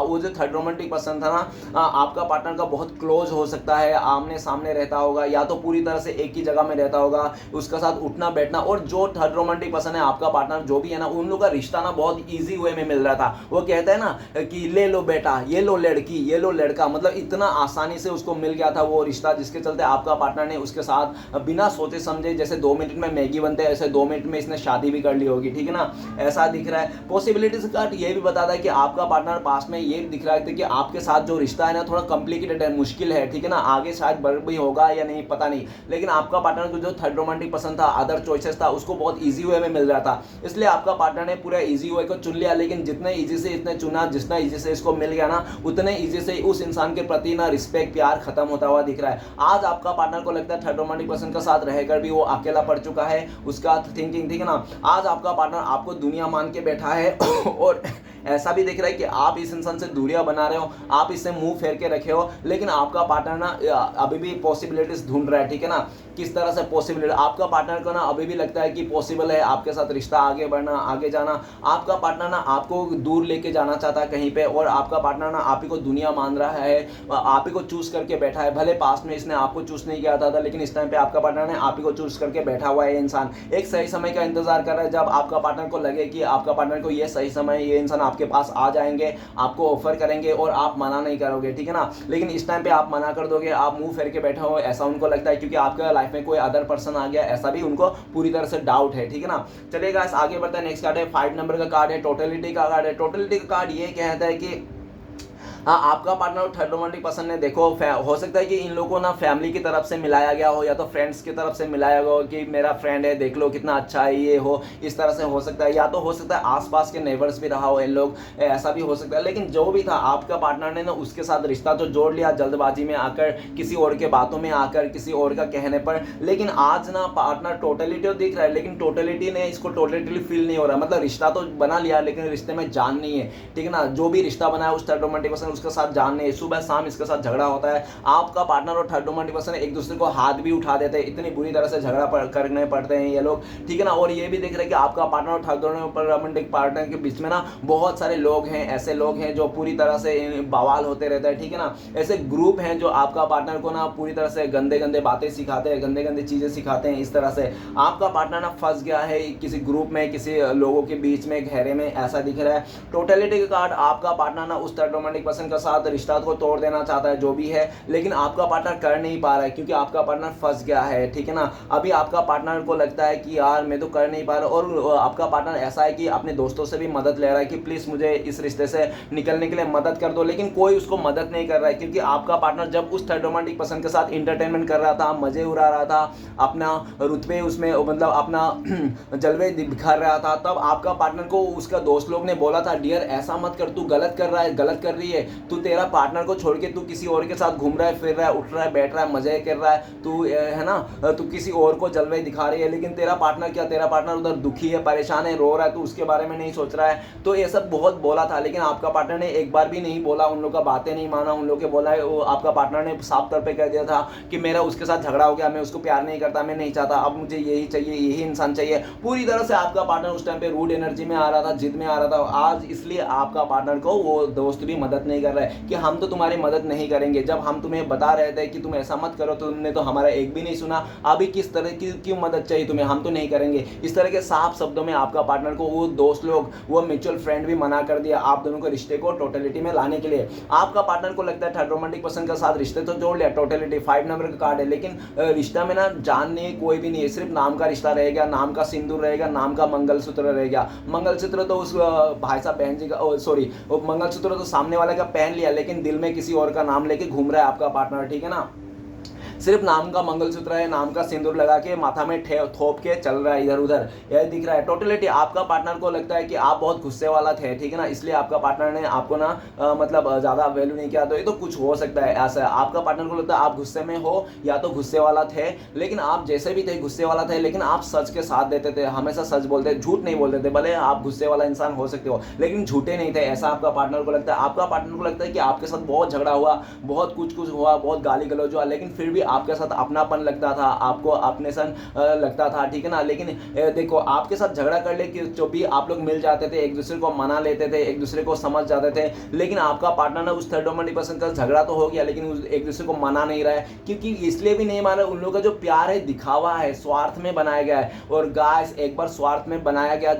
वो जो थर्ड रोमांटिक पर्सन था ना, आपका पार्टनर का बहुत क्लोज हो सकता है, आमने सामने रहता होगा या तो पूरी तरह से एक ही जगह में रहता होगा, उसका साथ उठना बैठना, और जो थर्ड रोमांटिक पर्सन है आपका पार्टनर जो भी है ना, उन लोगों का रिश्ता ना बहुत ईजी वे में मिल रहा था। वो कहता है ना कि ले लो बेटा, ये लो लड़की, ये लो लड़का, मतलब इतना आसानी से उसको मिल गया था वो रिश्ता, जिसके चलते आपका पार्टनर ने उसके साथ बिना सोचे समझे, जैसे 2 मिनट में मैगी बनते हैं ऐसे 2 मिनट में इसने शादी भी कर ली होगी, ठीक है ना, ऐसा दिख रहा है। पॉसिबिलिटीज कार्ड ये भी बताता है कि आपका पार्टनर पास में ये दिख रहा है कि आपके साथ जो रिश्ता है ना थोड़ा कॉम्प्लिकेटेड है, मुश्किल है, ठीक है ना, आगे शायद बढ़ भी होगा या नहीं पता नहीं, लेकिन आपका पार्टनर को जो थर्ड रोमांटिक पसंद था, अदर चॉइसेस था, उसको बहुत ईजी वे में मिल रहा था, इसलिए आपका पार्टनर ने पूरा ईजी वे को चुन लिया। लेकिन जितने ईजी से इसने चुना, जितना ईजी से इसको मिल गया ना, उतने ईजी से उस इंसान के प्रति ना रिस्पेक्ट प्यार खत्म होता हुआ दिख रहा है। आज आपका पार्टनर को लगता है थर्ड रोमांटिक पर्सन के साथ रहकर भी वो अकेला पड़ चुका है, उसका थिंकिंग, ठीक है ना, आज आपका पार्टनर आपको दुनिया मान के बैठा है और ऐसा भी दिख रहा है कि आप इस इंसान से दूरियां बना रहे हो, आप इससे मुंह फेर के रखे हो, लेकिन आपका पार्टनर ना अभी भी पॉसिबिलिटीज ढूंढ रहा है, ठीक है ना, किस तरह से पॉसिबिलिटी, आपका पार्टनर को ना अभी भी लगता है कि पॉसिबल है आपके साथ रिश्ता आगे बढ़ना, आगे जाना। आपका पार्टनर ना आपको दूर लेके जाना चाहता है कहीं पे, और आपका पार्टनर ना आप ही को दुनिया मान रहा है, आप ही को चूज करके बैठा है। भले पास में इसने आपको चूज नहीं किया था, लेकिन इस टाइम पे आपका पार्टनर ने आप ही को चूज करके बैठा हुआ है। इंसान एक सही समय का इंतजार कर रहा है, जब आपका पार्टनर को लगे कि आपका पार्टनर को ये सही समय, ये इंसान आपके पास आ जाएंगे, आपको ऑफर करेंगे और आप मना नहीं करोगे, ठीक है ना, लेकिन इस टाइम पे आप मना कर दोगे, आप मुंह फेर के बैठे हो, ऐसा उनको लगता है, क्योंकि आपके लाइफ में कोई अदर पर्सन आ गया, ऐसा भी उनको पूरी तरह से डाउट है, ठीक है ना। चलिए गाइस आगे बढ़ते हैं। नेक्स्ट कार्ड है 5 नंबर का कार्ड है, टोटलिटी का कार्ड है। टोटलिटी का कार्ड ये कहता है कि हाँ, आपका पार्टनर और थर्ड रोमांटिक पर्सन ने देखो, हो सकता है कि इन लोगों को ना फैमिली की तरफ से मिलाया गया हो, या तो फ्रेंड्स की तरफ से मिलाया गया हो कि मेरा फ्रेंड है, देख लो कितना अच्छा है, ये हो, इस तरह से हो सकता है, या तो हो सकता है आसपास के नेबर्स भी रहा हो इन लोग, ऐसा भी हो सकता है। लेकिन जो भी था, आपका पार्टनर ने ना उसके साथ रिश्ता तो जोड़ लिया जल्दबाजी में आकर, किसी और के बातों में आकर, किसी और का कहने पर। लेकिन आज ना पार्टनर टोटलिटी दिख रहा है, लेकिन टोटलिटी ने इसको टोटलिटी फील नहीं हो रहा, मतलब रिश्ता तो बना लिया लेकिन रिश्ते में जान नहीं है, ठीक है ना, जो भी रिश्ता बना है उस थर्ड रोमांटिक पर्सन उसके साथ जान नहीं है, सुबह शाम इसके साथ झगड़ा होता है। आपका पार्टनर और थर्ड रोमांटिक पर्सन एक दूसरे को हाथ भी उठा देते हैं, इतनी बुरी तरह से झगड़ा करने पड़ते हैं ये लोग, ठीक है ना। और ये भी देख रहे हैं कि आपका पार्टनर और थर्ड रोमांटिक पार्टनर के बीच में ना बहुत सारे लोग हैं, ऐसे लोग हैं जो पूरी तरह से बवाल होते रहते हैं, ठीक है ना, ऐसे ग्रुप हैं जो आपका पार्टनर को ना पूरी तरह से गंदे गंदे बातें सिखाते हैं, गंदे गंदे चीजें सिखाते हैं। इस तरह से आपका पार्टनर ना फंस गया है किसी ग्रुप में, किसी लोगों के बीच में, घेरे में, ऐसा दिख रहा है। टोटलिटी का कार्ड, आपका पार्टनर ना उस थर्ड रोमांटिक पर्सन के साथ रिश्ता को तोड़ देना चाहता है, जो भी है, लेकिन आपका पार्टनर कर नहीं पा रहा है, क्योंकि आपका पार्टनर फंस गया है, ठीक है ना। अभी आपका पार्टनर को लगता है कि यार मैं तो कर नहीं पा रहा, और आपका पार्टनर ऐसा है कि अपने दोस्तों से भी मदद ले रहा है कि प्लीज मुझे इस रिश्ते से निकलने के लिए मदद कर दो, लेकिन कोई उसको मदद नहीं कर रहा है, क्योंकि आपका पार्टनर जब उस थर्ड रोमांटिक पर्सन के साथ इंटरटेनमेंट कर रहा था, मजे उड़ा रहा था, अपना रुतबे उसमें मतलब अपना जलवे दिखा रहा था, तब आपका पार्टनर को उसका दोस्त लोग ने बोला था, डियर ऐसा मत कर, तू गलत कर रहा है, गलत कर रही है, तू तेरा पार्टनर को छोड़ के तू किसी और के साथ घूम रहा है, फिर रहा है, उठ रहा है, बैठ रहा है, मजे कर रहा है, तू है ना, तू किसी और को जलवे दिखा रही है, लेकिन तेरा पार्टनर क्या, तेरा पार्टनर उधर दुखी है, परेशान है, रो रहा है, तू उसके बारे में नहीं सोच रहा है। तो ये सब बहुत बोला था, लेकिन आपका पार्टनर ने एक बार भी नहीं बोला, उन लोग का बातें नहीं माना, उन लोग के बोला है, आपका पार्टनर ने साफ तौर पे कह दिया था कि मेरा उसके साथ झगड़ा हो गया, मैं उसको प्यार नहीं करता, मैं नहीं चाहता, अब मुझे यही चाहिए, यही इंसान चाहिए। पूरी तरह से आपका पार्टनर उस टाइम पे रूड एनर्जी में आ रहा था, जिद में आ रहा था। आज इसलिए आपका पार्टनर को वो दोस्त भी मदद नहीं कर रहा है कि हम तो तुम्हारी मदद नहीं करेंगे, जब हम तुम्हें बता रहे थे कि तुम ऐसा मत करो तो तुमने तो हमारा एक भी नहीं सुना, अभी किस तरह की क्यों मदद चाहिए तुम्हें, हम तो नहीं करेंगे। इस तरह के साफ शब्दों में आपका पार्टनर को वो दोस्त लोग, वो म्यूचुअल फ्रेंड भी मना कर दिया आप दोनों के रिश्ते को टोटलिटी में लाने के लिए। आपका पार्टनर को लगता है थर्ड रोमांटिक पर्सन के साथ रिश्ते तो जोड़ लिया, टोटलिटी 5 नंबर का कार्ड है, लेकिन रिश्ता में ना जान नहीं कोई भी नहीं है, सिर्फ नाम का रिश्ता रहेगा, नाम का सिंदूर रहेगा, नाम का मंगलसूत्र रहेगा। मंगलसूत्र तो उस भाई साहब बहन जी का, सॉरी, मंगलसूत्र तो सामने वाले का पहन लिया, लेकिन दिल में किसी और का नाम लेके घूम रहा है आपका पार्टनर, ठीक है ना। सिर्फ नाम का मंगलसूत्र है, नाम का सिंदूर लगा के माथा में थोप के चल रहा है इधर उधर, यह दिख रहा है। टोटलिटी आपका पार्टनर को लगता है कि आप बहुत गुस्से वाला थे, ठीक है ना, इसलिए आपका पार्टनर ने आपको ना मतलब ज़्यादा वैल्यू नहीं किया। तो ये तो कुछ हो सकता है ऐसा। आपका पार्टनर को लगता है आप गुस्से में हो या तो गुस्से वाला थे, लेकिन आप जैसे भी थे गुस्से वाला थे, लेकिन आप सच के साथ देते थे, हमेशा सच बोलते, झूठ नहीं बोलते थे। भले आप गुस्से वाला इंसान हो सकते हो लेकिन झूठे नहीं थे, ऐसा आपका पार्टनर को लगता है। आपका पार्टनर को लगता है कि आपके साथ बहुत झगड़ा हुआ, बहुत कुछ हुआ, बहुत गाली गलौज हुआ, लेकिन फिर भी आपके साथ अपनापन लगता था, आपको अपने सन लगता था, ठीक है ना। लेकिन देखो आपके साथ झगड़ा कर ले कि जो भी आप लोग मिल जाते थे, एक दूसरे को मना लेते थे, एक दूसरे को समझ जाते थे, लेकिन आपका पार्टनर ना उस 30% का झगड़ा तो हो गया, लेकिन एक दूसरे को मना नहीं रहा है। क्योंकि इसलिए भी नहीं माना, उन लोगों का जो प्यार है दिखावा है, स्वार्थ में बनाया गया है। और गाइस एक बार स्वार्थ में बनाया गया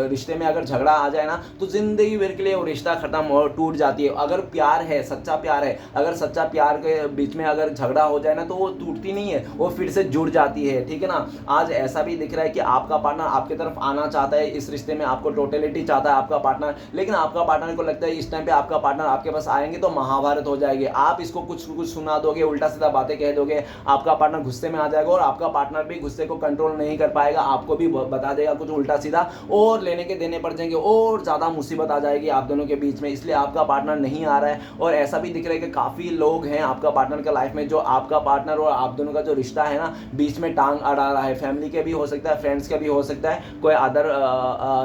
रिश्ते में अगर झगड़ा आ जाए ना, तो जिंदगी भर के लिए वो रिश्ता खत्म हो, टूट जाती है। अगर प्यार है, सच्चा प्यार है, अगर सच्चा प्यार के बीच में अगर झगड़ा हो जाए ना, तो वो टूटती नहीं है, वो फिर से जुड़ जाती है, ठीक है ना। आज ऐसा भी दिख रहा है कि आपका पार्टनर आपकी तरफ आना चाहता है, इस रिश्ते में आपको टोटलिटी चाहता है आपका पार्टनर, लेकिन आपका पार्टनर को लगता है इस टाइम पे आपका पार्टनर आपके पास आएंगे तो महाभारत हो जाएगी। आप इसको कुछ कुछ सुना दोगे, उल्टा सीधा बातें कह दोगे, आपका पार्टनर गुस्से में आ जाएगा, और आपका पार्टनर भी गुस्से को कंट्रोल नहीं कर पाएगा, आपको भी बता देगा कुछ उल्टा सीधा, और लेने के देने पड़ जाएंगे, और ज्यादा मुसीबत आ जाएगी आप दोनों के बीच में। इसलिए आपका पार्टनर नहीं आ रहा है। और ऐसा भी दिख रहा है कि काफी लोग हैं आपका पार्टनर का लाइफ में, जो आपका पार्टनर और आप दोनों का जो रिश्ता है ना, बीच में टांग अड़ा रहा है। फैमिली के भी हो सकता है, फ्रेंड्स का भी हो सकता है, कोई अदर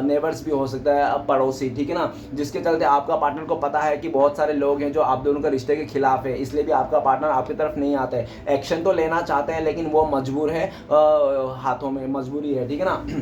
नेबर्स भी हो सकता है, पड़ोसी, ठीक है ना, जिसके चलते आपका पार्टनर को पता है कि बहुत सारे लोग हैं जो आप दोनों के रिश्ते के खिलाफ है, इसलिए भी आपका पार्टनर आपकी तरफ नहीं आता है। एक्शन तो लेना चाहते हैं, लेकिन वो मजबूर है, हाथों में मजबूरी है, ठीक है ना।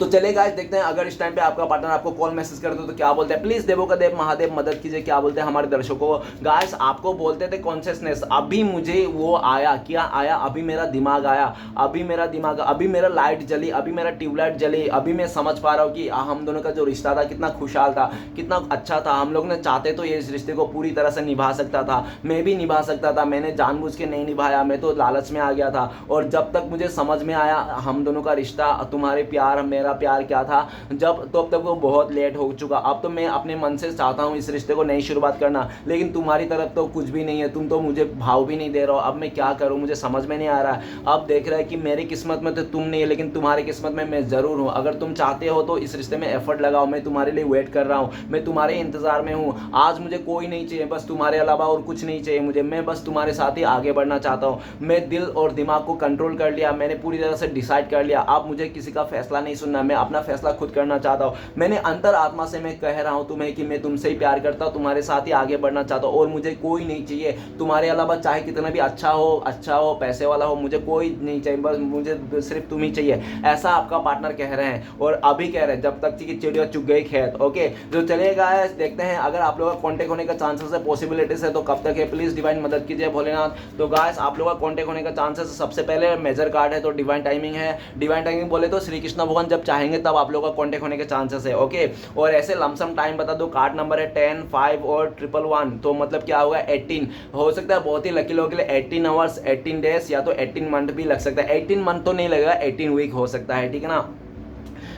तो चलिए गाइस देखते हैं, अगर इस टाइम पे आपका पार्टनर आपको कॉल मैसेज कर दो तो क्या बोलते हैं। प्लीज देवों का देव महादेव मदद कीजिए, क्या बोलते हैं हमारे दर्शकों को। गाइस आपको बोलते थे कॉन्शियसनेस, अभी मुझे वो आया, क्या आया, अभी मेरा दिमाग आया, अभी मेरा दिमाग, अभी मेरा लाइट जली, अभी मेरा ट्यूबलाइट जली, अभी मैं समझ पा रहा हूँ कि हम दोनों का जो रिश्ता था कितना खुशहाल था, कितना अच्छा था। हम लोग ने चाहते तो ये इस रिश्ते को पूरी तरह से निभा सकता था, मैं भी निभा सकता था, मैंने जानबूझ के नहीं निभाया, मैं तो लालच में आ गया था। और जब तक मुझे समझ में आया हम दोनों का रिश्ता, तुम्हारे प्यार मेरा प्यार क्या था, जब तो अब तक वो बहुत लेट हो चुका। अब तो मैं अपने मन से चाहता हूँ इस रिश्ते को नई शुरुआत करना, लेकिन तुम्हारी तरफ तो कुछ भी नहीं है, तुम तो मुझे भाव भी नहीं दे रहे हो। अब मैं क्या करूँ, मुझे समझ में नहीं आ रहा है। अब देख रहा है कि मेरी किस्मत में तो तुम नहीं है, लेकिन तुम्हारी किस्मत में मैं जरूर हूँ। अगर तुम चाहते हो तो इस रिश्ते में एफर्ट लगाओ, मैं तुम्हारे लिए वेट कर रहा हूँ, मैं तुम्हारे इंतजार में हूँ। आज मुझे कोई नहीं चाहिए, बस तुम्हारे अलावा और कुछ नहीं चाहिए मुझे, मैं बस तुम्हारे साथ ही आगे बढ़ना चाहता हूँ। मैं दिल और दिमाग को कंट्रोल कर लिया, मैंने पूरी तरह से डिसाइड कर लिया। अब मुझे किसी का फैसला नहीं सुनना, मैं अपना फैसला खुद करना चाहता हूं। मैंने अंतर आत्मा से मैं कह रहा हूं तुम्हें कि मैं तुमसे ही प्यार करता हूं, तुम्हारे साथ ही आगे बढ़ना चाहता हूं, और मुझे कोई नहीं चाहिए तुम्हारे अलावा, चाहे कितना भी अच्छा हो, पैसे वाला हो, मुझे कोई नहीं चाहिए, बस मुझे सिर्फ तुम ही चाहिए। ऐसा आपका पार्टनर कह रहे हैं, और अभी कह रहे हैं जब तक कि चिड़िया चुग गई खेत। ओके, जो चलेगा देखते हैं अगर आप लोगों का कॉन्टेक्ट होने का चांसेस है, पॉसिबिलिटीज है, तो कब तक है। प्लीज डिवाइन मदद कीजिए भोलेनाथ। तो गाइस आप लोगों का कॉन्टेक्ट होने का चांसेस सबसे पहले मेजर कार्ड है, तो डिवाइन टाइमिंग है। डिवाइन टाइमिंग बोले तो श्री कृष्ण भगवान जब चाहेंगे तब आप लोगों का कॉन्टेक्ट होने के चांसेस है। ओके, और ऐसे लमसम टाइम बता दो, कार्ड नंबर है 10, 5 और 111, तो मतलब क्या होगा 18 हो सकता है। बहुत ही लकी लोगों के लिए 18 आवर्स, 18 डेज या तो 18 मंथ भी लग सकता है। 18 मंथ तो नहीं लगेगा, 18 वीक हो सकता है, ठीक है ना,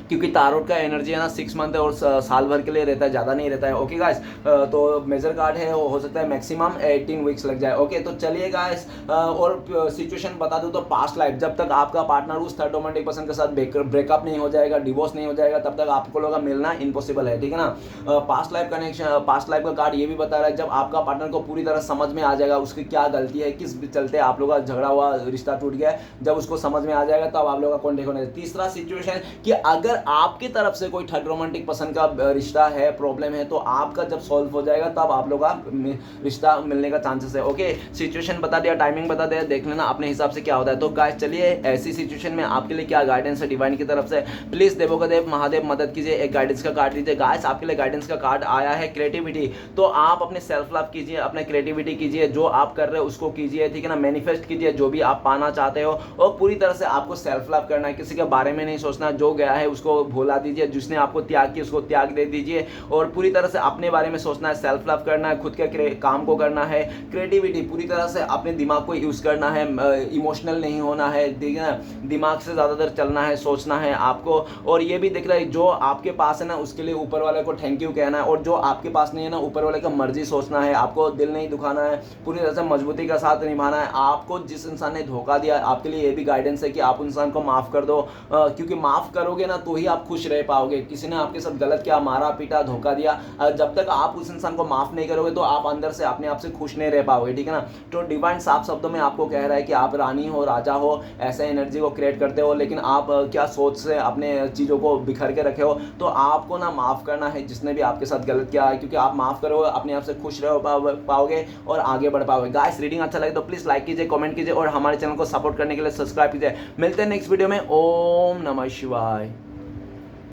क्योंकि तारोट का एनर्जी है ना 6 मंथ है और साल भर के लिए रहता है, ज़्यादा नहीं रहता है। ओके गाइस, तो मेजर कार्ड है, वो हो सकता है मैक्सिमम 18 वीक्स लग जाए। ओके, तो चलिए गाइस, और सिचुएशन बता दूं तो पास्ट लाइफ, जब तक आपका पार्टनर उस 30% के साथ ब्रेकअप नहीं हो जाएगा, डिवोर्स नहीं हो जाएगा, तब तक आपको लोग मिलना इम्पॉसिबल है, ठीक है ना। Past life connection, past life का कार्ड ये भी बता रहा है जब आपका पार्टनर को पूरी तरह समझ में आ जाएगा उसकी क्या गलती है, किस चलते आप लोग का झगड़ा हुआ, रिश्ता टूट गया, जब उसको समझ में आ जाएगा तब आप लोग का कॉन्टेक्ट होने। तीसरा सिचुएशन कि अगर आपकी तरफ से कोई थर्ड रोमांटिक पर्सन का रिश्ता है, प्रॉब्लम है, तो आपका जब सॉल्व हो जाएगा तब आप लोग का रिश्ता मिलने का चांसेस है। ओके, सिचुएशन बता दिया, टाइमिंग बता दिया, देख लेना अपने हिसाब से क्या होता है। तो गाइस चलिए, ऐसी सिचुएशन में आपके लिए क्या गाइडेंस है डिवाइन की तरफ से, प्लीज देवों का देव महादेव मदद कीजिए, एक गाइडेंस का कार्ड दीजिए। गाइस आपके लिए गाइडेंस का कार्ड आया है क्रिएटिविटी, तो आप अपने सेल्फ लव कीजिए, अपने क्रिएटिविटी कीजिए, जो आप कर रहे हो उसको कीजिए, ठीक है ना, मैनिफेस्ट कीजिए जो भी आप पाना चाहते हो, और पूरी तरह से आपको सेल्फ लव करना है, किसी के बारे में नहीं सोचना, जो गया है उसको भुला दीजिए, जिसने आपको त्याग किया उसको त्याग दे दीजिए और पूरी तरह से अपने बारे में सोचना है, सेल्फ लव करना है, खुद के काम को करना है, क्रिएटिविटी पूरी तरह से अपने दिमाग को यूज़ करना है, इमोशनल नहीं होना है, ठीक है ना, दिमाग से ज़्यादातर चलना है, सोचना है आपको। और ये भी दिख रहा है जो आपके पास है ना उसके लिए ऊपर वाले को थैंक यू कहना है, और जो आपके पास नहीं है ना ऊपर वाले का मर्जी सोचना है, आपको दिल नहीं दुखाना है, पूरी तरह से मजबूती का साथ निभाना है। आपको जिस इंसान ने धोखा दिया आपके लिए ये भी गाइडेंस है कि आप इंसान को माफ़ कर दो, क्योंकि माफ़ करोगे ना तो ही आप खुश रह पाओगे। किसी ने आपके साथ गलत किया, मारा पीटा, धोखा दिया, जब तक आप उस इंसान को माफ़ नहीं करोगे तो आप अंदर से अपने आप से खुश नहीं रह पाओगे, ठीक है ना। तो डिवाइन साफ शब्दों में आपको कह रहा है कि आप रानी हो, राजा हो, ऐसे एनर्जी को क्रिएट करते हो, लेकिन आप क्या सोच से अपने चीज़ों को बिखर के रखे हो। तो आपको ना माफ़ करना है जिसने भी आपके साथ गलत किया है, क्योंकि आप माफ़ करोगे अपने आप से खुश रह पाओगे और आगे बढ़ पाओगे। गाइस रीडिंग अच्छा लगे तो प्लीज़ लाइक कीजिए, कमेंट कीजिए और हमारे चैनल को सपोर्ट करने के लिए सब्सक्राइब कीजिए। मिलते हैं नेक्स्ट वीडियो में। ओम नमः शिवाय।